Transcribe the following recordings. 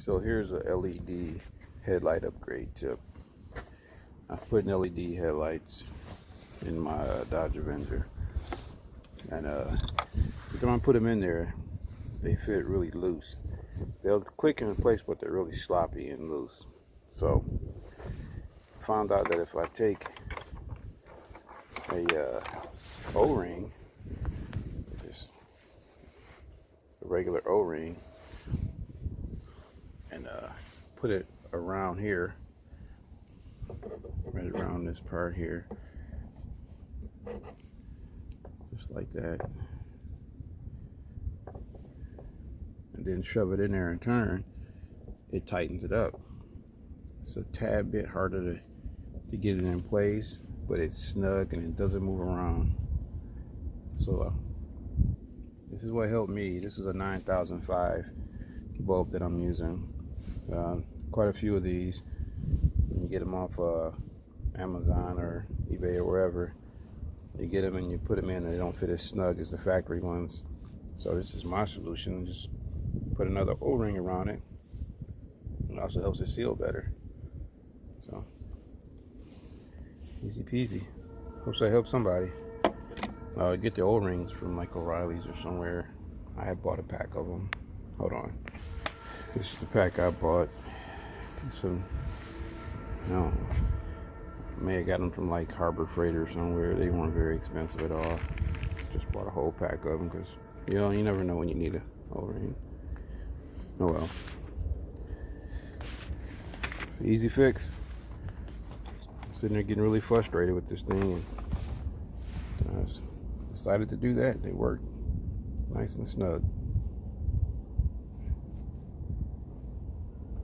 So here's a LED headlight upgrade tip. I was putting LED headlights in my Dodge Avenger, and every time I put them in there, they fit really loose. They'll click in place, but they're really sloppy and loose. So I found out that if I take a O-ring, just a regular O-ring, and put it around here, right around this part here, just like that, and then shove it in there and turn, it tightens it up. It's a tad bit harder to get it in place, but it's snug and it doesn't move around. So this is what helped me. This is a 9005 bulb that I'm using. Quite a few of these. You get them off Amazon or eBay or wherever. You get them and you put them in, and they don't fit as snug as the factory ones. So this is my solution. Just put another O-ring around it. It also helps it seal better. So easy peasy. Hopes I help somebody. Get the O-rings from like O'Reilly's or somewhere. I had bought a pack of them. Hold on. This is the pack I bought. Some, may have got them from like Harbor Freight or somewhere. They weren't very expensive at all. Just bought a whole pack of them because you never know when you need a O-ring. Oh well. It's an easy fix. I'm sitting there getting really frustrated with this thing, and I decided to do that. They worked nice and snug.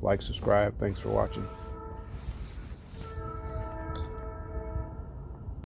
Like, subscribe. Thanks for watching.